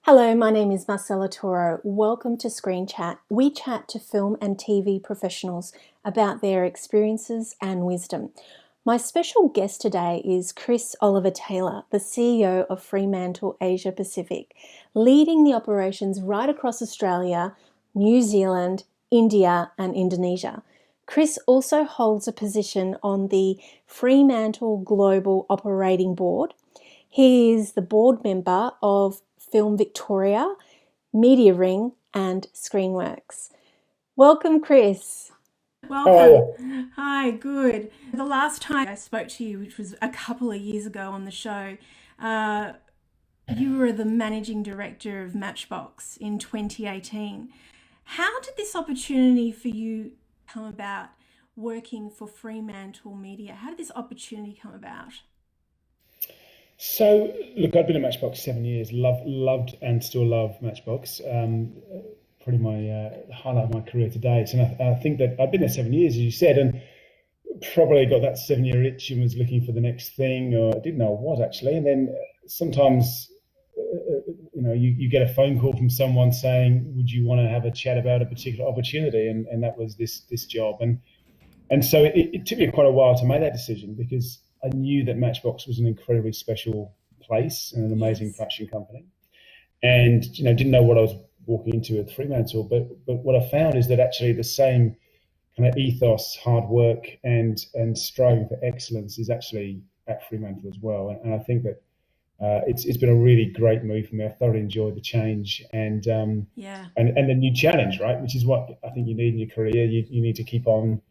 Hello, my name is Marcella Toro. Welcome to Screen Chat. We chat to film and TV professionals about their experiences and wisdom. My special guest today is Chris Oliver Taylor, the CEO of Fremantle Asia Pacific, leading the operations right across Australia, New Zealand, India, and Indonesia. Chris also holds a position on the Fremantle Global Operating Board. He is the board member of Film Victoria, Media Ring, and Screenworks. Welcome, Chris. Welcome. Hi, good. The last time I spoke to you, which was a couple of years ago on the show, you were the managing director of Matchbox in 2018. How did this opportunity for you come about working for Fremantle Media? How did this opportunity come about? So, look, I've been at Matchbox 7 years. Loved and still love Matchbox. Probably my highlight of my career to date. And I think that I've been there 7 years, as you said, and probably got that 7 year itch and was looking for the next thing, or I didn't know what actually. And then sometimes, you get a phone call from someone saying, "Would you want to have a chat about a particular opportunity?" And that was this job. And so it took me quite a while to make that decision because I knew that Matchbox was an incredibly special place and an amazing production company, and didn't know what I was walking into at Fremantle. But what I found is that actually the same kind of ethos, hard work, and striving for excellence is actually at Fremantle as well. And I think that it's been a really great move for me. I thoroughly enjoyed the change and the new challenge, right? Which is what I think you need in your career. You need to keep on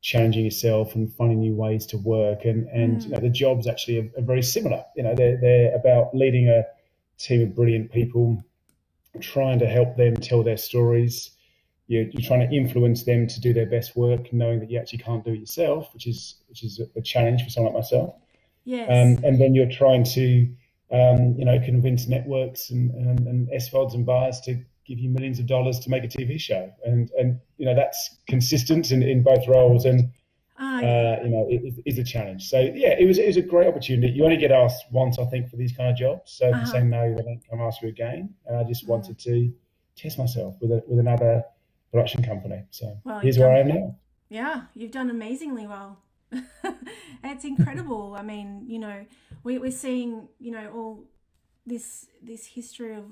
challenging yourself and finding new ways to work, and the jobs actually are very similar. They're about leading a team of brilliant people, trying to help them tell their stories. You're trying to influence them to do their best work, knowing that you actually can't do it yourself, which is a challenge for someone like myself. Yes. And then you're trying to convince networks and SVODs and buyers to give you millions of dollars to make a TV show, and that's consistent in both roles, and it is a challenge. So yeah, it was a great opportunity. You only get asked once, I think, for these kind of jobs. So if you say no, they don't come ask you again. And I just wanted to test myself with another production company. So here's where I am now. Yeah, you've done amazingly well. It's incredible. I mean, we're seeing, all this history of,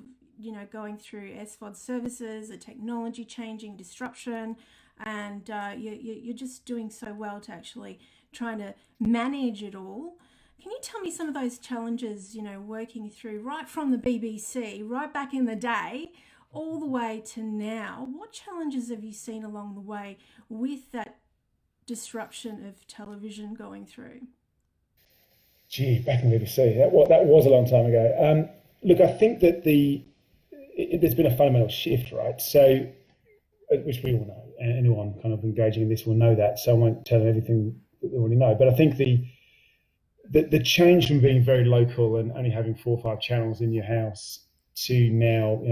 going through SVOD services, the technology changing, disruption, and you're just doing so well to actually trying to manage it all. Can you tell me some of those challenges, working through right from the BBC, right back in the day, all the way to now? What challenges have you seen along the way with that disruption of television going through? Gee, back in the BBC, that was a long time ago. Look, I think that there's been a fundamental shift, right? So, which we all know, and anyone kind of engaging in this will know that. So I won't tell them everything that they already know. But I think the change from being very local and only having 4 or 5 channels in your house to now,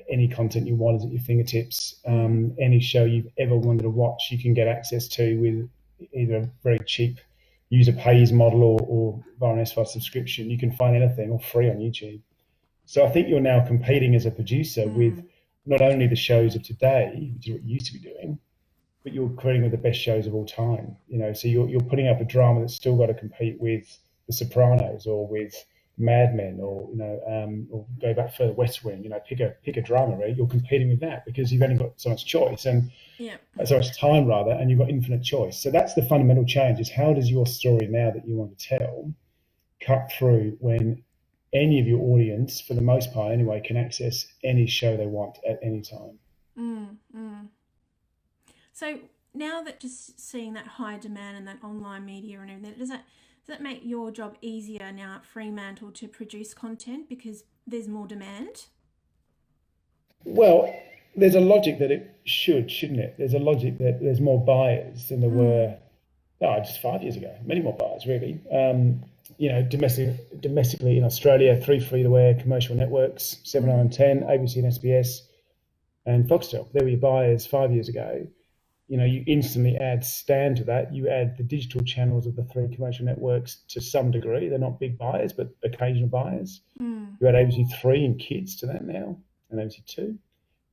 any content you want is at your fingertips. Any show you've ever wanted to watch, you can get access to with either a very cheap user pays model or via an SVOD subscription. You can find anything or free on YouTube. So I think you're now competing as a producer with not only the shows of today, which is what you used to be doing, but you're creating with the best shows of all time. So you're putting up a drama that's still got to compete with The Sopranos or with Mad Men, or go back further, West Wing. Pick a drama, right? You're competing with that because you've only got so much choice and so much time rather, and you've got infinite choice. So that's the fundamental change: is how does your story now that you want to tell cut through when any of your audience, for the most part anyway, can access any show they want at any time. So now that just seeing that high demand and that online media and everything, does that make your job easier now at Fremantle to produce content because there's more demand? Well, there's a logic that it shouldn't it? There's a logic that there's more buyers than there were just 5 years ago. Many more buyers, really. Domestically in Australia, 3 free-to-air commercial networks, 7, 9 and 10, ABC and SBS, and Foxtel. They were your buyers 5 years ago. you instantly add Stan to that. You add the digital channels of the three commercial networks to some degree. They're not big buyers, but occasional buyers. You add ABC3 and kids to that now, and ABC2.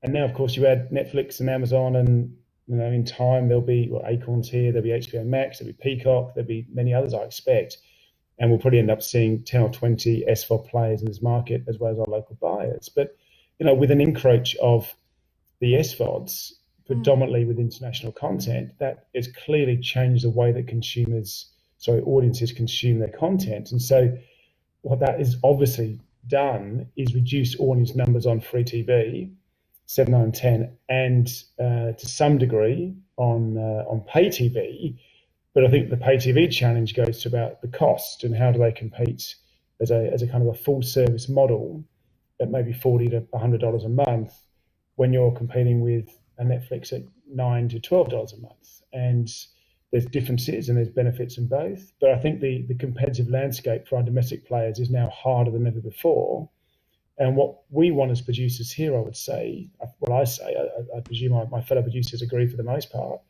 And now, of course, you add Netflix and Amazon, and in time there'll be Acorns here, there'll be HBO Max, there'll be Peacock, there'll be many others, I expect. And we'll probably end up seeing 10 or 20 SVOD players in this market, as well as our local buyers. But, with an encroach of the SVODs, predominantly with international content, that has clearly changed the way that audiences consume their content. And so what that is obviously done is reduce audience numbers on free TV, 7, 9, 10, and to some degree on pay TV. But I think the pay TV challenge goes to about the cost and how do they compete as a kind of a full service model at maybe $40 to $100 a month when you're competing with a Netflix at $9 to $12 a month. And there's differences and there's benefits in both. But I think the competitive landscape for our domestic players is now harder than ever before. And what we want as producers here, I would say, I presume my fellow producers agree for the most part,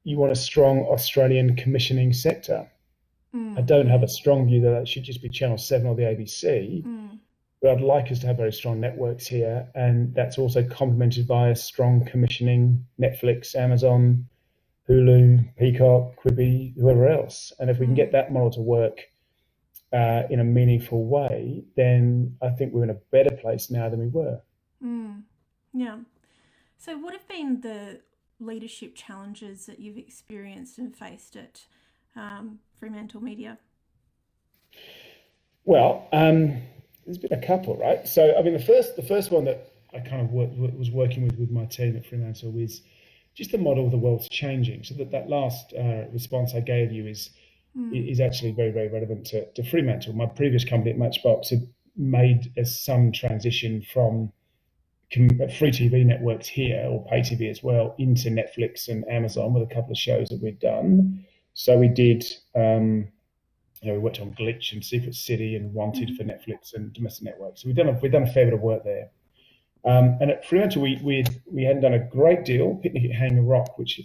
you want a strong Australian commissioning sector. I don't have a strong view that should just be Channel 7 or the ABC, but I'd like us to have very strong networks here, and that's also complemented by a strong commissioning Netflix, Amazon, Hulu, Peacock, Quibi, whoever else. And if we can get that model to work in a meaningful way, then I think we're in a better place now than we were. Yeah. So what have been the leadership challenges that you've experienced and faced at Fremantle Media? Well, there's been a couple, right? So, I mean, the first one that I kind of was working with my team at Fremantle was just the model of the world's changing. So that last response I gave you is actually very, very relevant to Fremantle. My previous company at Matchbox had made some transition from free TV networks here, or pay TV as well, into Netflix and Amazon with a couple of shows that we'd done. So we did, we worked on Glitch and Secret City and Wanted for Netflix and domestic networks. So we've done a fair bit of work there. And at Fremantle, we hadn't done a great deal. Picnic at Hanger Rock, which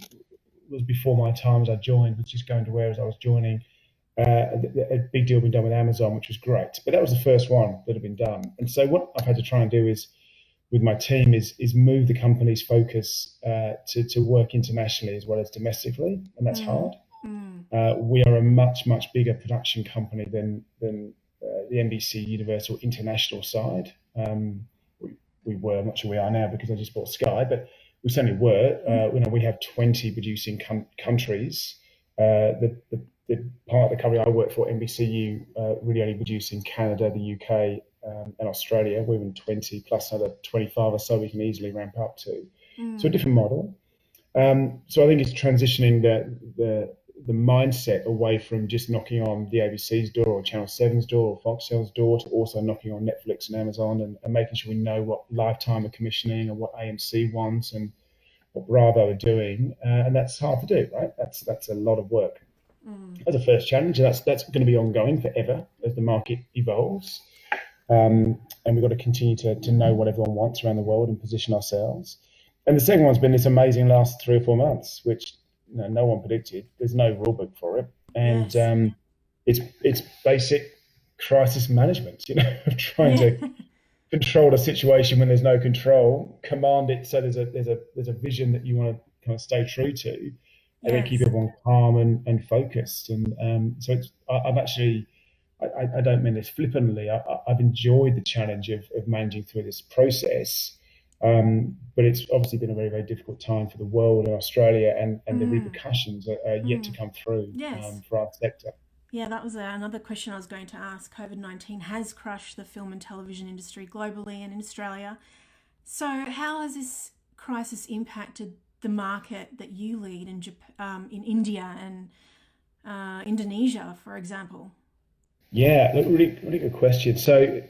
was before my time as I joined, was just going to where as I was joining. A big deal been done with Amazon, which was great. But that was the first one that had been done. And so what I've had to try and do is, with my team, is move the company's focus to work internationally as well as domestically, and that's hard. We are a much, much bigger production company than the NBC Universal International side. We were, I'm not sure we are now because I just bought Sky, but we certainly were. We have 20 producing countries. The part of the company I work for, NBCU, really only produce in Canada, the UK, and Australia. We're in 20 plus another 25 or so we can easily ramp up to. So a different model. So I think it's transitioning the mindset away from just knocking on the ABC's door or Channel 7's door or Foxtel's door to also knocking on Netflix and Amazon and making sure we know what Lifetime are commissioning and what AMC wants and what Bravo are doing. And that's hard to do, right? That's a lot of work. As a first challenge, and that's going to be ongoing forever as the market evolves. And we've got to continue to know what everyone wants around the world and position ourselves. And the second one's been this amazing last 3 or 4 months, which no one predicted. There's no rule book for it, and it's basic crisis management. Of trying to control a situation when there's no control, command it so there's a vision that you want to kind of stay true to, and then keep everyone calm and focused. And so I've actually. I don't mean this flippantly. I've enjoyed the challenge of managing through this process, but it's obviously been a very, very difficult time for the world and Australia, and the repercussions are yet to come through for our sector. Yeah, that was another question I was going to ask. COVID-19 has crushed the film and television industry globally and in Australia. So how has this crisis impacted the market that you lead in India and Indonesia, for example? Yeah, really, really good question. So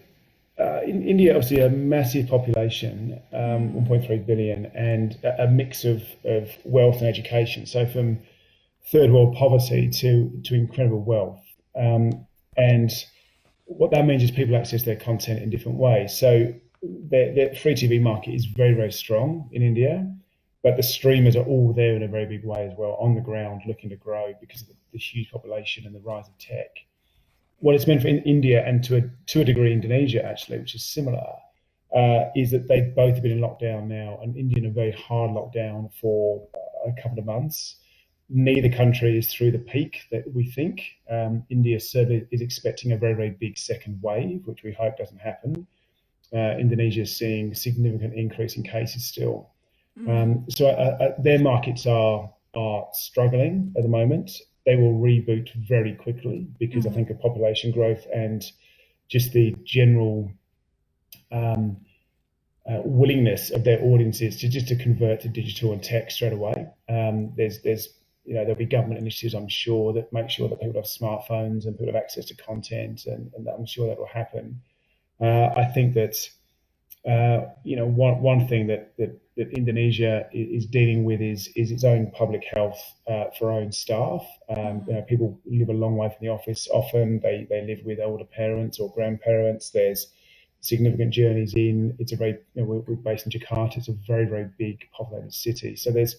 in India, obviously a massive population, 1.3 billion, and a mix of wealth and education. So from third world poverty to incredible wealth. And what that means is people access their content in different ways. So the free TV market is very, very strong in India, but the streamers are all there in a very big way as well, on the ground, looking to grow because of the huge population and the rise of tech. What it's meant for India and to a degree Indonesia, actually, which is similar, is that they've both been in lockdown now, and India in a very hard lockdown for a couple of months. Neither country is through the peak that we think. India certainly is expecting a very, very big second wave, which we hope doesn't happen. Indonesia is seeing a significant increase in cases still. So their markets are struggling at the moment. They will reboot very quickly because I think of population growth and just the general willingness of their audiences to convert to digital and tech straight away. There's there'll be government initiatives, I'm sure, that make sure that people have smartphones and people have access to content, and I'm sure that will happen. I think that one thing that Indonesia is dealing with is its own public health for own staff. People live a long way from the office. Often they live with older parents or grandparents. There's significant journeys in. It's a very we're based in Jakarta. It's a very, very big populated city. So there's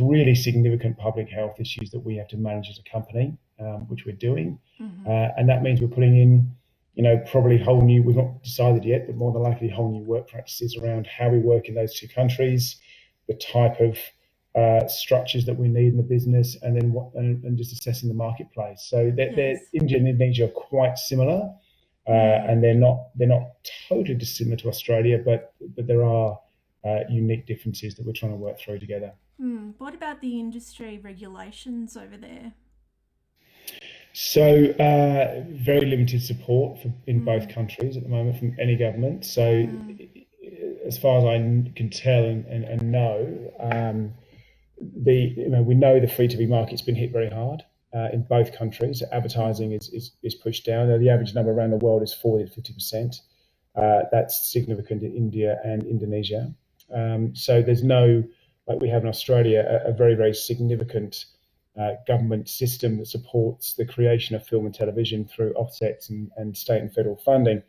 really significant public health issues that we have to manage as a company, which we're doing, and that means we're putting in probably whole new, we've not decided yet, but more than likely whole new work practices around how we work in those two countries, the type of structures that we need in the business, and then and just assessing the marketplace. So they're India and Indonesia are quite similar, and they're not totally dissimilar to Australia, but there are unique differences that we're trying to work through together. What about the industry regulations over there? So very limited support in both countries at the moment from any government. So as far as I can tell and know, we know the free TV market's been hit very hard in both countries. Advertising is pushed down. The average number around the world is 40 to 50%. That's significant in India and Indonesia. So there's no, like we have in Australia, a very, very significant government system that supports the creation of film and television through offsets and state and federal funding.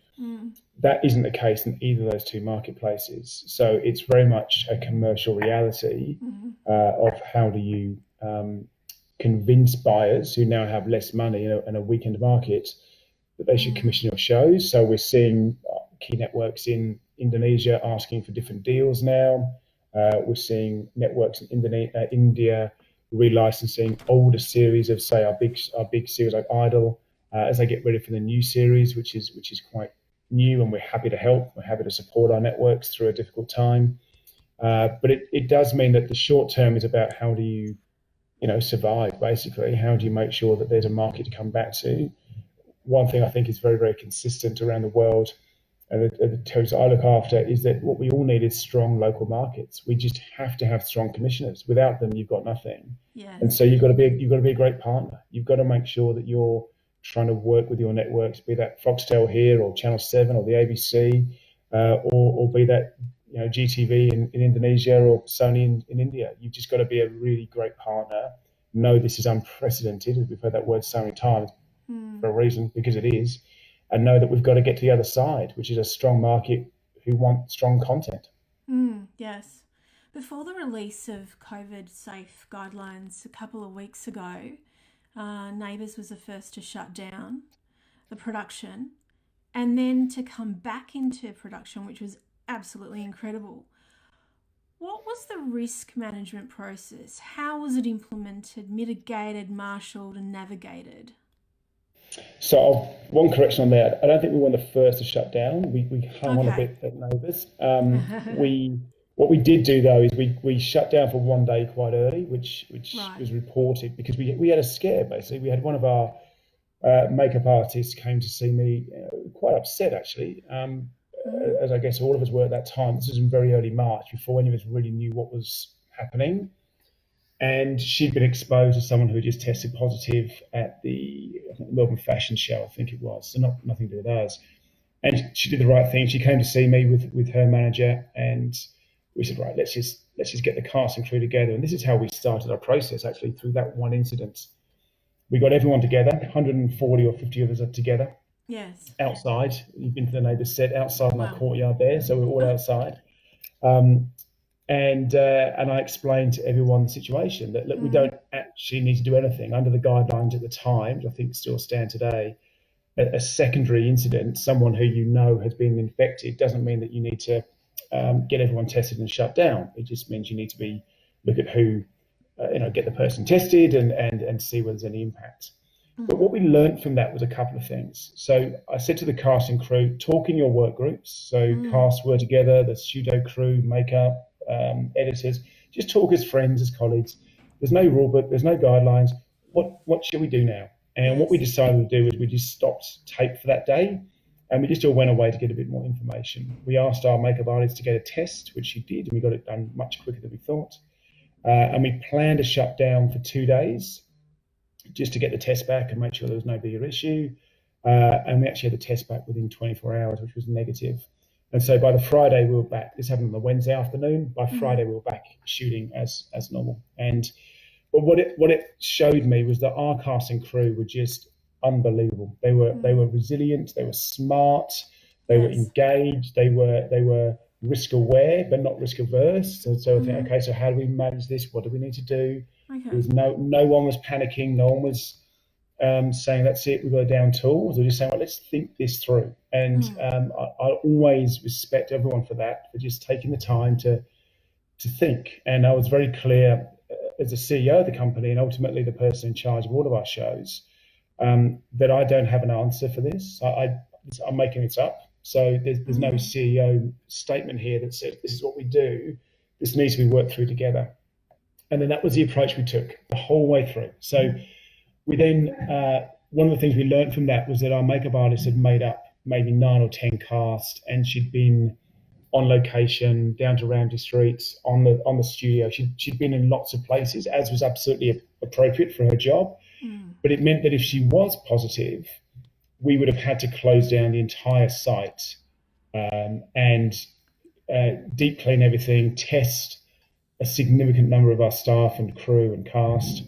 That isn't the case in either of those two marketplaces. So it's very much a commercial reality of how do you convince buyers who now have less money in a weakened market that they should commission your shows. So we're seeing key networks in Indonesia asking for different deals now. We're seeing networks in India relicensing older series of, say, our big series like Idol as they get ready for the new series, which is quite new, and we're happy to help. We're happy to support our networks through a difficult time. But it does mean that the short term is about how do you survive, basically. How do you make sure that there's a market to come back to? One thing I think is very, very consistent around the world, and the territories I look after, is that what we all need is strong local markets. We just have to have strong commissioners. Without them, you've got nothing. Yes. And so you've got to be a great partner. You've got to make sure that you're trying to work with your networks, be that Foxtel here or Channel 7 or the ABC, or be that GTV in Indonesia or Sony in India. You've just got to be a really great partner. Know this is unprecedented. We've heard that word so many times for a reason, because it is. And know that we've got to get to the other side, which is a strong market who want strong content. Yes. Before the release of COVID-safe guidelines a couple of weeks ago, Neighbours was the first to shut down the production and then to come back into production, which was absolutely incredible. What was the risk management process? How was it implemented, mitigated, marshalled and navigated? So one correction on that. I don't think we were the first to shut down. We hung on a bit at Neighbours. What we did do though is we shut down for one day quite early, which was reported because we had a scare basically. We had one of our makeup artists came to see me, quite upset actually, as I guess all of us were at that time. This was in very early March, before any of us really knew what was happening. And she'd been exposed to someone who had just tested positive at the Melbourne Fashion Show, I think it was. So nothing to do with us. And she did the right thing. She came to see me with her manager, and we said, right, let's just get the cast and crew together. And this is how we started our process, actually, through that one incident. We got everyone together, 140 or 50 of us are together. Yes. Outside. You've been to the Neighbours set, outside in our courtyard there. So we're all outside. And I explained to everyone the situation that, look, we don't actually need to do anything under the guidelines at the time, which I think still stand today. A secondary incident, someone who you know has been infected, doesn't mean that you need to get everyone tested and shut down. It just means you need to look at who, get the person tested and see whether there's any impact. But what we learned from that was a couple of things. So I said to the cast and crew, talk in your work groups. So cast were together, the studio crew, makeup, editors, just talk as friends, as colleagues. There's no rule book, there's no guidelines. What should we do now? And what we decided to do is we just stopped tape for that day, and we just all went away to get a bit more information. We asked our makeup artist to get a test, which she did, and we got it done much quicker than we thought. And we planned a shutdown for 2 days just to get the test back and make sure there was no bigger issue. And we actually had the test back within 24 hours, which was negative. And so by the Friday, we were back. This happened on the Wednesday afternoon. By Friday, we were back shooting as normal. But what it showed me was that our cast and crew were just unbelievable. They were resilient. They were smart. They were engaged. They were risk aware, but not risk averse. So I think, okay, so how do we manage this? What do we need to do? Okay. There was no one was panicking. No one was saying, that's it, we've got to down tools. They're just saying, well, let's think this through. And I always respect everyone for that, for just taking the time to think. And I was very clear as the CEO of the company and ultimately the person in charge of all of our shows, that I don't have an answer for this. I'm making this up. So there's no CEO statement here that says this is what we do. This needs to be worked through together. And then that was the approach we took the whole way through. So we then, one of the things we learned from that was that our makeup artist had made up maybe 9 or 10 cast, and she'd been on location, down to Ramsey Street, on the studio. She'd been in lots of places, as was absolutely appropriate for her job. But it meant that if she was positive, we would have had to close down the entire site and deep clean everything, test a significant number of our staff and crew and cast.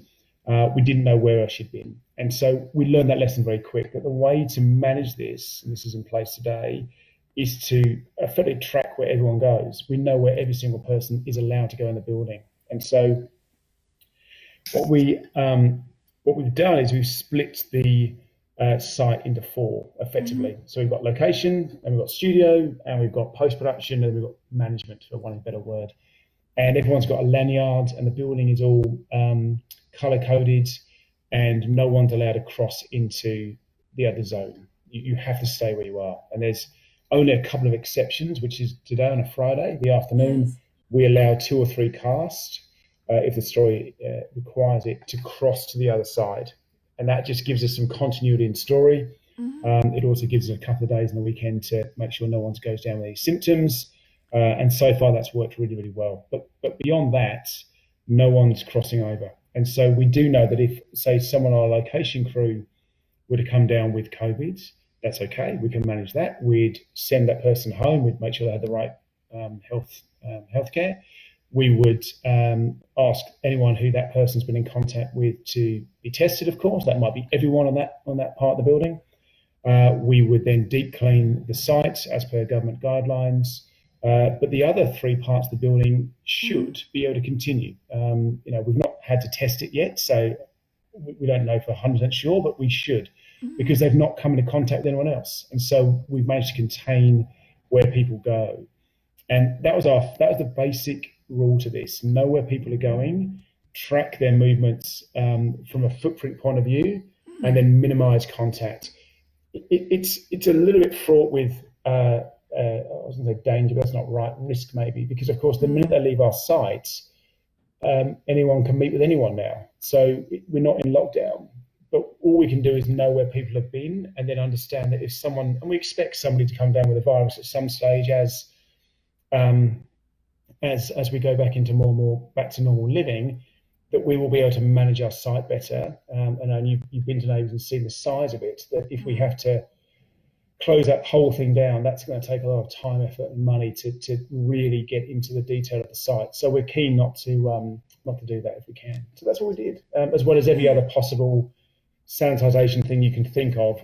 We didn't know where else she'd been. And so we learned that lesson very quick, that the way to manage this, and this is in place today, is to effectively track where everyone goes. We know where every single person is allowed to go in the building. And so what we've done is we've split the site into 4 effectively. So we've got location, and we've got studio, and we've got post-production, and we've got management, for want of a better word. And everyone's got a lanyard, and the building is all color-coded, and no one's allowed to cross into the other zone. You have to stay where you are. And there's only a couple of exceptions, which is today on a Friday, the afternoon, we allow 2 or 3 cast, if the story requires it, to cross to the other side. And that just gives us some continuity in story. It also gives us a couple of days on the weekend to make sure no one goes down with any symptoms. And so far, that's worked really, really well. But beyond that, no one's crossing over. And so we do know that if, say, someone on our location crew were to come down with COVID, that's okay. We can manage that. We'd send that person home. We'd make sure they had the right healthcare. We would ask anyone who that person's been in contact with to be tested, of course. That might be everyone on that part of the building. We would then deep clean the site as per government guidelines. But the other 3 parts of the building should be able to continue. We've not had to test it yet, so we don't know for 100% sure, but we should, because they've not come into contact with anyone else. And so we've managed to contain where people go. And that was the basic rule to this: know where people are going, track their movements from a footprint point of view, and then minimize contact. It's a little bit fraught with I was going to say danger, but that's not right. Risk maybe, because of course the minute they leave our site, anyone can meet with anyone now. So we're not in lockdown, but all we can do is know where people have been, and then understand that if someone, and we expect somebody to come down with a virus at some stage as we go back into back to normal living, that we will be able to manage our site better. And you've been to Neighbours and seen the size of it, that if we have to close that whole thing down, that's going to take a lot of time, effort and money to really get into the detail of the site. So we're keen not to do that if we can. So that's what we did, as well as every other possible sanitisation thing you can think of,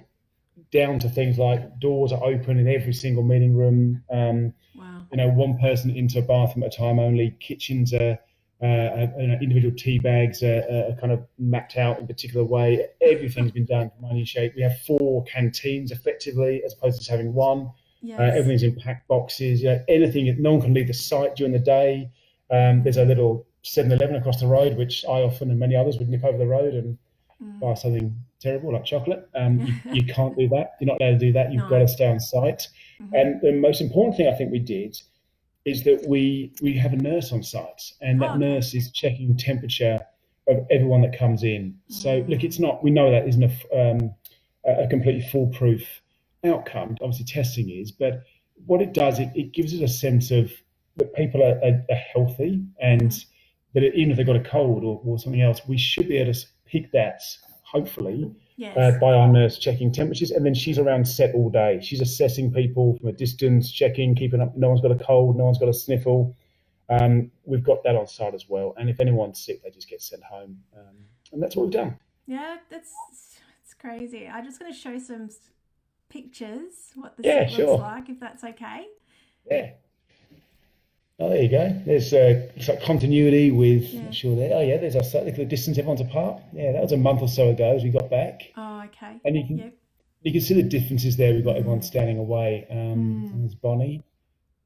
down to things like doors are open in every single meeting room. Wow. one person into a bathroom at a time only. Kitchens are individual tea bags are kind of mapped out in a particular way. Everything's been done from minute shape. We have 4 canteens effectively, as opposed to just having one. Yes. Everything's in packed boxes. Anything, no one can leave the site during the day. There's a little 7-Eleven across the road, which I often and many others would nip over the road and buy something terrible like chocolate. You can't do that. You're not allowed to do that. You've got to stay on site. And the most important thing I think we did is that we have a nurse on site, and that nurse is checking temperature of everyone that comes in. So look, it's not, we know that isn't a completely foolproof outcome. Obviously testing is, but what it does, it gives us a sense of that people are healthy, and that even if they've got a cold or something else, we should be able to pick that, hopefully, by our nurse checking temperatures. And then she's around set all day. She's assessing people from a distance, checking, keeping up. No one's got a cold, no one's got a sniffle. We've got that on site as well. And if anyone's sick, they just get sent home. And that's what we've done. Yeah, it's crazy. I'm just going to show some pictures, what the set looks like, if that's okay. Yeah. Oh, there you go. There's it's like continuity with, I'm sure there. Oh, yeah, there's our site. Look at the distance everyone's apart. Yeah, that was a month or so ago as we got back. Oh, okay. And you can see the differences there. We've got everyone standing away. And there's Bonnie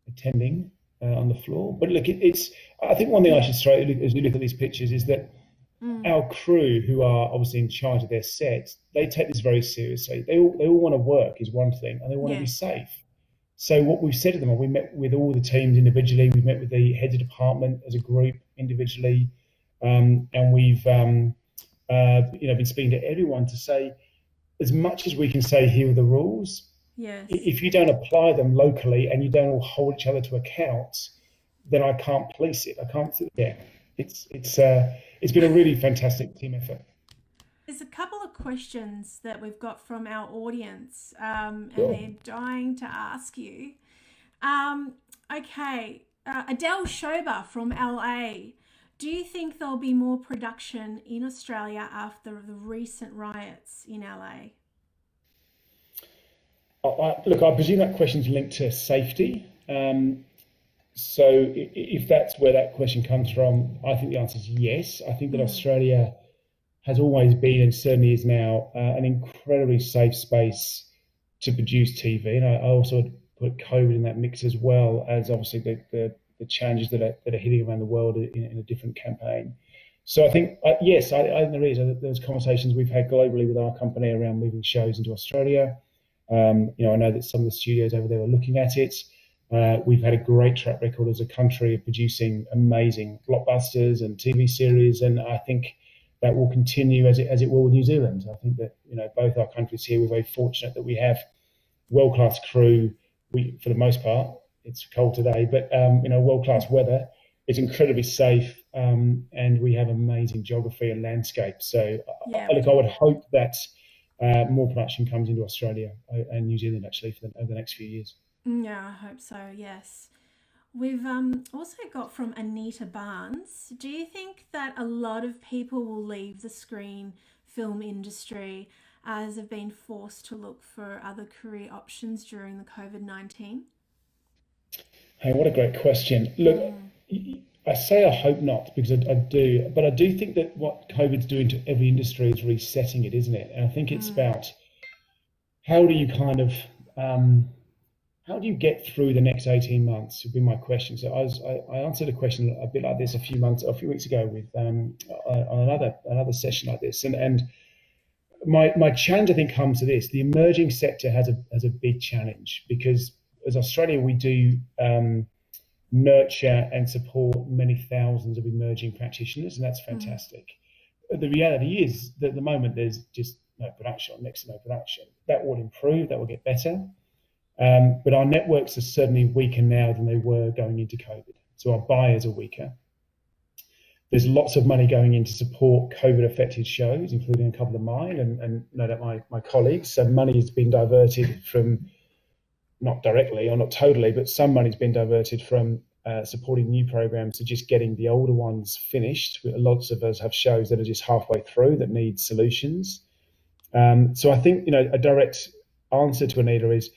attending on the floor. But look, I think one thing I should stress as we look at these pictures is that our crew, who are obviously in charge of their sets, they take this very seriously. They all want to work is one thing, and they want to be safe. So what we've said to them, we met with all the teams individually, we've met with the heads of department as a group individually, and we've been speaking to everyone to say, as much as we can say, here are the rules, if you don't apply them locally and you don't all hold each other to account, then I can't police it. I can't. It's been a really fantastic team effort. There's a couple of questions that we've got from our audience, and they're dying to ask you. Adele Shoba from LA. Do you think there'll be more production in Australia after the recent riots in LA? Look, I presume that question's linked to safety. So if that's where that question comes from, I think the answer is yes. I think that Australia has always been, and certainly is now, an incredibly safe space to produce TV. And I also would put COVID in that mix as well, as obviously the challenges that are hitting around the world in a different campaign. So I think, yes, I think there is. There's conversations we've had globally with our company around moving shows into Australia. I know that some of the studios over there are looking at it. We've had a great track record as a country of producing amazing blockbusters and TV series, and I think that will continue as it will with New Zealand. I think that both our countries here, we're very fortunate that we have world-class crew. For the most part, it's cold today, but world-class weather. It's incredibly safe, and we have amazing geography and landscape. So I would hope that more production comes into Australia and New Zealand actually over the next few years. Yeah, I hope so. Yes. We've also got from Anita Barnes. Do you think that a lot of people will leave the screen film industry as they've been forced to look for other career options during the COVID-19? Hey, what a great question. Look, I say I hope not, because I do, but I do think that what COVID's doing to every industry is resetting it, isn't it? And I think it's about how do you how do you get through the next 18 months would be my question. So I answered a question a bit like this a few weeks ago with on another session like this. And my challenge, I think, comes to this. The emerging sector has a big challenge, because as Australia, we do nurture and support many thousands of emerging practitioners, and that's fantastic. The reality is that at the moment there's just no production, next to no production. That will improve, that will get better. But our networks are certainly weaker now than they were going into COVID. So our buyers are weaker. There's lots of money going in to support COVID-affected shows, including a couple of mine and no doubt my colleagues. So money has been diverted from, not directly or not totally, but some money's been diverted from supporting new programs to just getting the older ones finished. Lots of us have shows that are just halfway through that need solutions. So I think, a direct answer to Anita is,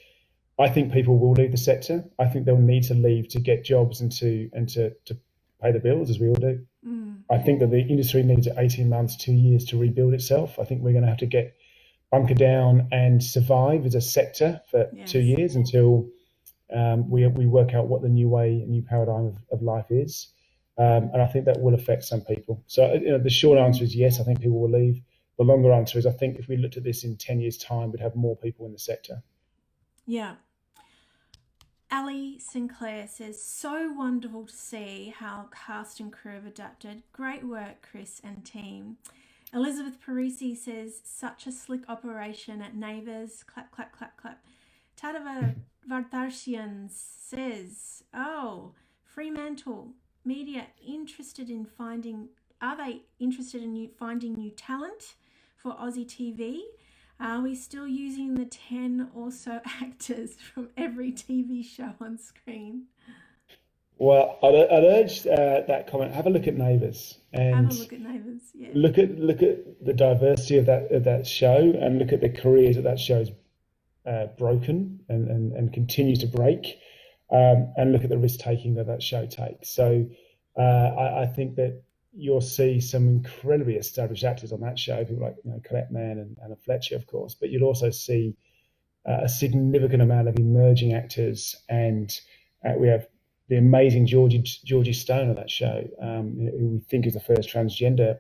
I think people will leave the sector. I think they'll need to leave to get jobs and to pay the bills, as we all do. I think that the industry needs 18 months, 2 years to rebuild itself. I think we're going to have to get bunker down and survive as a sector for Yes. 2 years until we work out what the new way, new paradigm of life is. And I think that will affect some people. So the short answer is yes, I think people will leave. The longer answer is I think if we looked at this in 10 years' time, we'd have more people in the sector. Yeah. Ali Sinclair says, so wonderful to see how cast and crew have adapted. Great work, Chris and team. Elizabeth Parisi says, such a slick operation at Neighbours. Clap, clap, clap, clap. Tadava Vardarshians says, oh, Fremantle Media are they interested in finding new talent for Aussie TV? Are we still using the 10 or so actors from every TV show on screen? Well, I'd urge that comment. Have a look at Neighbours and Have a look at Neighbours. Yeah. look at the diversity of that show, and look at the careers that show's broken and continues to break, and look at the risk taking that show takes. So I think that you'll see some incredibly established actors on that show, people like Colette Mann and Anna Fletcher, of course, but you'll also see a significant amount of emerging actors, and we have the amazing Georgie Stone on that show, who we think is the first transgender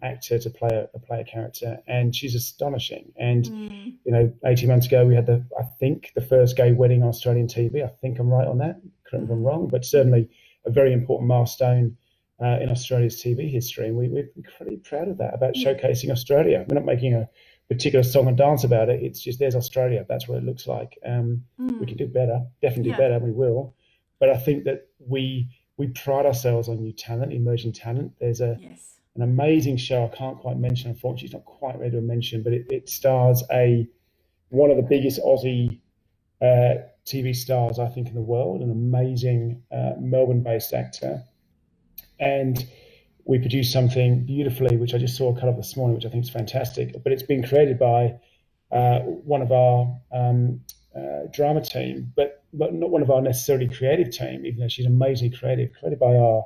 actor to play a character, and she's astonishing. And 18 months ago we had I think the first gay wedding on Australian TV. I think I'm right on that. Correct me if I'm wrong, but certainly a very important milestone in Australia's TV history, and we're incredibly proud of that, about showcasing Australia. We're not making a particular song and dance about it. It's just there's Australia. That's what it looks like. We can do better, definitely do better, and we will. But I think that we pride ourselves on new talent, emerging talent. There's an amazing show I can't quite mention, unfortunately, it's not quite ready to mention, but it stars one of the biggest Aussie TV stars, I think, in the world, an amazing Melbourne-based actor. And we produced something beautifully, which I just saw a cut of this morning, which I think is fantastic. But it's been created by one of our drama team, but not one of our necessarily creative team, even though she's amazingly creative, created by our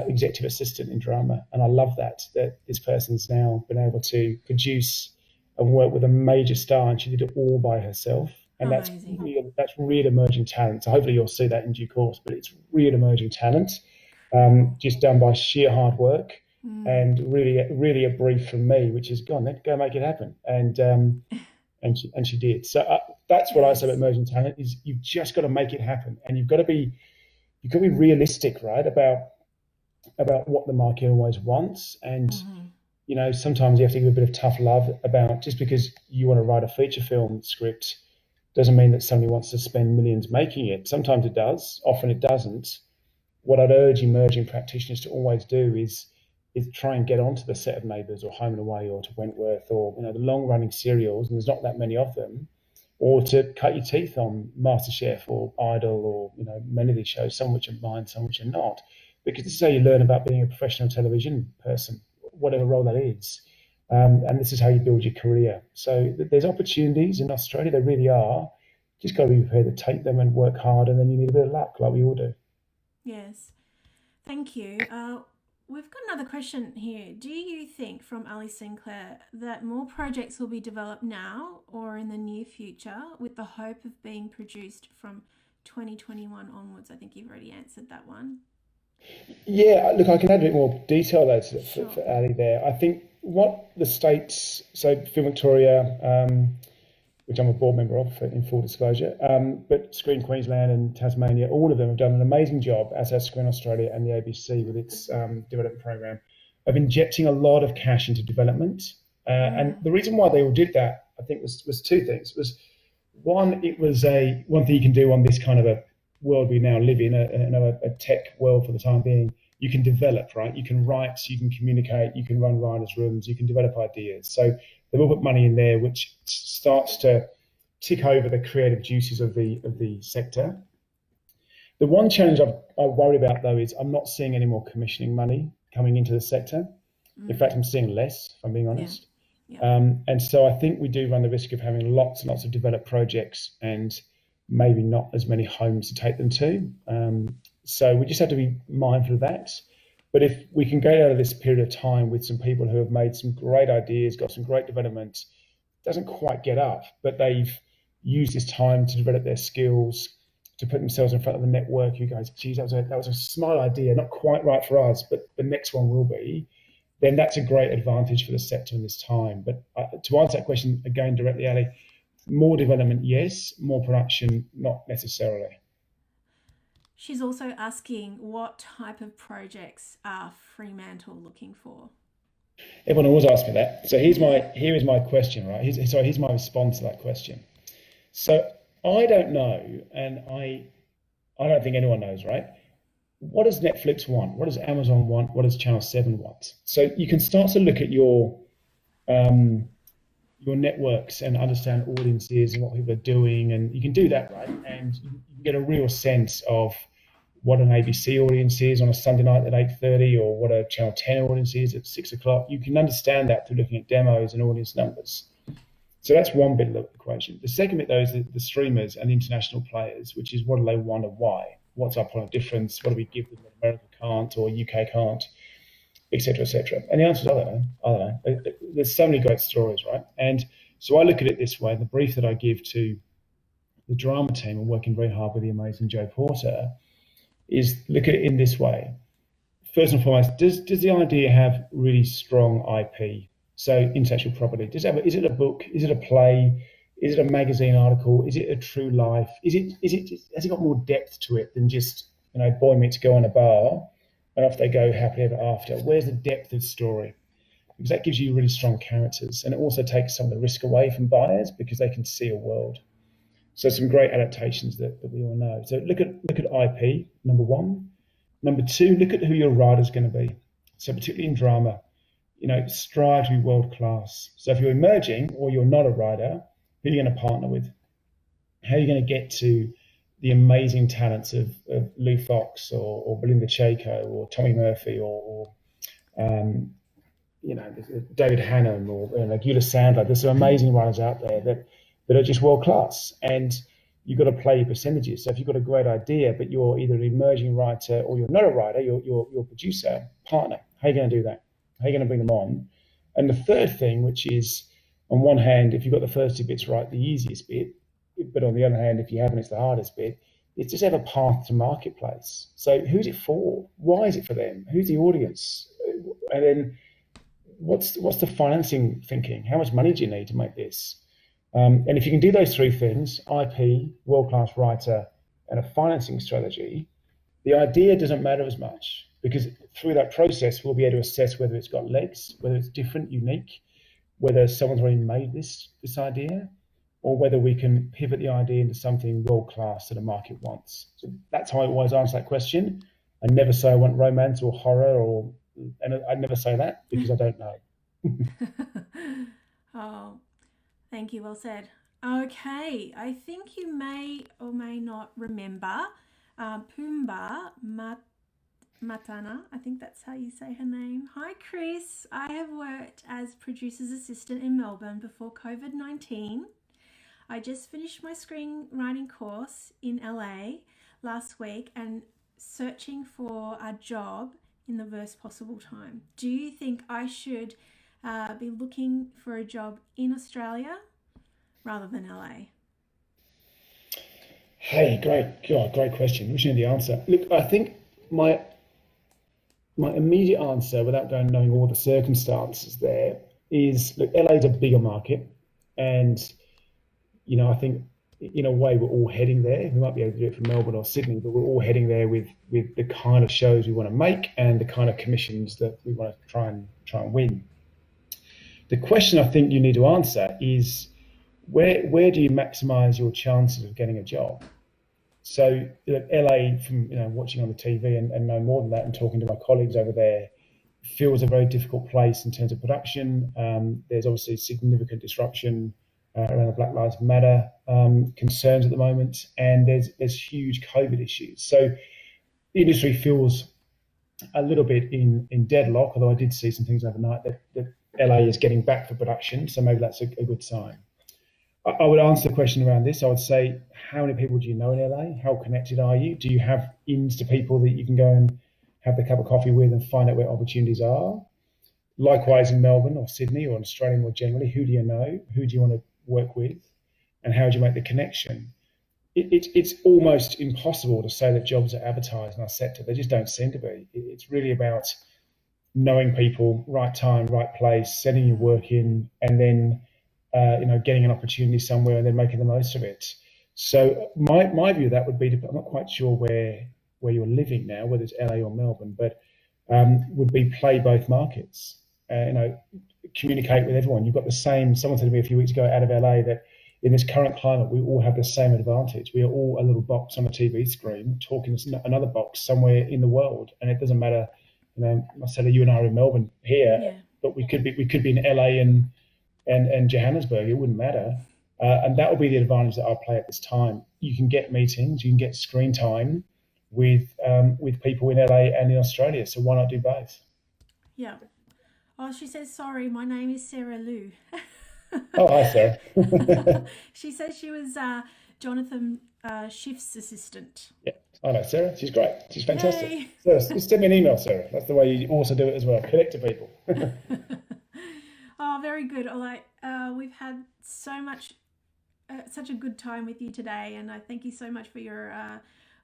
executive assistant in drama. And I love that this person's now been able to produce and work with a major star, and she did it all by herself. And that's real emerging talent. So hopefully you'll see that in due course, but it's real emerging talent. Just done by sheer hard work, and really a brief from me, which is go make it happen, and she did. So that's what I say about emerging talent: is you've just got to make it happen, and you've got to be realistic, right, about what the market always wants, and sometimes you have to give a bit of tough love about, just because you want to write a feature film script doesn't mean that somebody wants to spend millions making it. Sometimes it does, often it doesn't. What I'd urge emerging practitioners to always do is try and get onto the set of Neighbours or Home and Away or to Wentworth or the long-running serials, and there's not that many of them, or to cut your teeth on MasterChef or Idol or many of these shows, some which are mine, some which are not, because this is how you learn about being a professional television person, whatever role that is, and this is how you build your career. So there's opportunities in Australia, there really are. Just got to be prepared to take them and work hard, and then you need a bit of luck, like we all do. Yes, thank you. We've got another question here. Do you think, from Ali Sinclair, that more projects will be developed now or in the near future with the hope of being produced from 2021 onwards? I think you've already answered that one. Yeah, look, I can add a bit more detail though for Ali there. I think what the states, so Film Victoria, which I'm a board member of, in full disclosure, but Screen Queensland and Tasmania, all of them have done an amazing job, as has Screen Australia and the ABC with its development program, of injecting a lot of cash into development. And the reason why they all did that, I think, was two things. One thing you can do on this kind of a world we now live in, a tech world for the time being. You can develop, right? You can write, you can communicate, you can run writers' rooms, you can develop ideas. So they will put money in there, which starts to tick over the creative juices of the sector. The one challenge I worry about, though, is I'm not seeing any more commissioning money coming into the sector. In fact, I'm seeing less, if I'm being honest. And so I think we do run the risk of having lots and lots of developed projects and maybe not as many homes to take them to. So we just have to be mindful of that. But if we can go out of this period of time with some people who have made some great ideas, got some great development, doesn't quite get up, but they've used this time to develop their skills, to put themselves in front of the network. You guys, geez, that was a smart idea, not quite right for us, but the next one will be. Then that's a great advantage for the sector in this time. But to answer that question again directly, Ali, more development, yes. More production, not necessarily. She's also asking, what type of projects are Fremantle looking for? Everyone always asks me that. So here is my question, right? Here's my response to that question. So I don't know, and I don't think anyone knows, right? What does Netflix want? What does Amazon want? What does Channel 7 want? So you can start to look at your networks and understand audiences and what people are doing, and you can do that, right? And you can get a real sense of what an ABC audience is on a Sunday night at 8:30, or what a Channel 10 audience is at 6 o'clock. You can understand that through looking at demos and audience numbers. So that's one bit of the equation. The second bit, though, is the streamers and international players, which is what do they want and why? What's our point of difference? What do we give them that America can't or UK can't, et cetera, et cetera? And the answer is, I don't know. There's so many great stories, right? And so I look at it this way. The brief that I give to the drama team, and working very hard with the amazing Joe Porter, is look at it in this way. First and foremost, does the idea have really strong IP? So intellectual property. Is it a book? Is it a play? Is it a magazine article? Is it a true life? Has it got more depth to it than just, boy meets girl in a bar and off they go happily ever after? Where's the depth of story? Because that gives you really strong characters, and it also takes some of the risk away from buyers because they can see a world. So some great adaptations that we all know. So look at IP, number one. Number two, look at who your writer's going to be. So particularly in drama, strive to be world class. So if you're emerging or you're not a writer, who are you going to partner with? How are you going to get to the amazing talents of Lou Fox or Belinda Chaco or Tommy Murphy or David Hannum or Gula Sandler? There's some amazing writers out there that are just world class, and you've got to play your percentages. So if you've got a great idea, but you're either an emerging writer or you're not a writer, you're a producer, partner. How are you going to do that? How are you going to bring them on? And the third thing, which is, on one hand, if you've got the first two bits right, the easiest bit, but on the other hand, if you haven't, it's the hardest bit, is just have a path to marketplace. So who's it for? Why is it for them? Who's the audience? And then what's the financing thinking? How much money do you need to make this? And if you can do those three things, IP, world-class writer, and a financing strategy, the idea doesn't matter as much, because through that process, we'll be able to assess whether it's got legs, whether it's different, unique, whether someone's already made this idea, or whether we can pivot the idea into something world-class that the market wants. So that's how I always answer that question. I never say I want romance or horror, and I never say that because I don't know. Oh, thank you. Well said. Okay, I think you may or may not remember Pumbaa Matana. I think that's how you say her name. Hi, Chris. I have worked as producer's assistant in Melbourne before COVID-19. I just finished my screenwriting course in LA last week and searching for a job in the worst possible time. Do you think I should be looking for a job in Australia rather than LA? Hey, great question. Wishing you the answer. Look, I think my immediate answer, without knowing all the circumstances there, is, look, LA is a bigger market, and I think in a way we're all heading there. We might be able to do it from Melbourne or Sydney, but we're all heading there with the kind of shows we want to make and the kind of commissions that we want to try and win. The question I think you need to answer is, where do you maximize your chances of getting a job? So LA, from watching on the TV and no more than that, and talking to my colleagues over there, feels a very difficult place in terms of production. There's obviously significant disruption around the Black Lives Matter concerns at the moment, and there's huge COVID issues. So the industry feels a little bit in deadlock, although I did see some things overnight that LA is getting back for production, so maybe that's a good sign. I would answer the question around this. I would say, how many people do you know in LA? How connected are you? Do you have ins to people that you can go and have the cup of coffee with and find out where opportunities are? Likewise, in Melbourne or Sydney or Australia more generally, who do you know? Who do you want to work with? And how do you make the connection? It's almost impossible to say that jobs are advertised in our sector. They just don't seem to be. It's really about knowing people, right time, right place, setting your work in, and then getting an opportunity somewhere and then making the most of it. So my view of that would be I'm not quite sure where you're living now, whether it's LA or Melbourne, but would be play both markets. Communicate with everyone. You've got the same. Someone said to me a few weeks ago out of LA that in this current climate, we all have the same advantage. We are all a little box on a TV screen talking to another box somewhere in the world, and it doesn't matter. Marcella, you and I are in Melbourne here, Yeah. but we could be in LA and Johannesburg. It wouldn't matter, and that will be the advantage that I'll play at this time. You can get meetings, you can get screen time with people in LA and in Australia. So why not do both? Yeah. Oh, she says, sorry, my name is Sarah Lou. Oh, hi, Sarah. She says she was Jonathan Schiff's assistant. Yeah, I know Sarah. She's great. She's fantastic. Yay. Sarah, just send me an email, Sarah. That's the way you also do it as well. Connect to people. Oh, very good. We've had such a good time with you today, and I thank you so much for your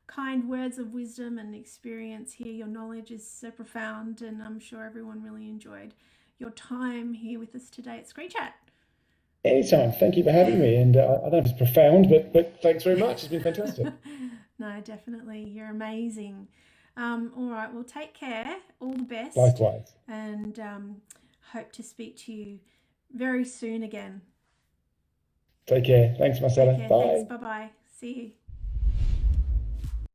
kind words of wisdom and experience here. Your knowledge is so profound, and I'm sure everyone really enjoyed your time here with us today at Screen Chat. Anytime. Thank you for having me. And I don't know if it's profound, but thanks very much. It's been fantastic. No, definitely. You're amazing. All right. Well, take care. All the best. Likewise. And hope to speak to you very soon again. Take care. Thanks, Marcella. Take care. Bye. Thanks. Bye-bye. See you.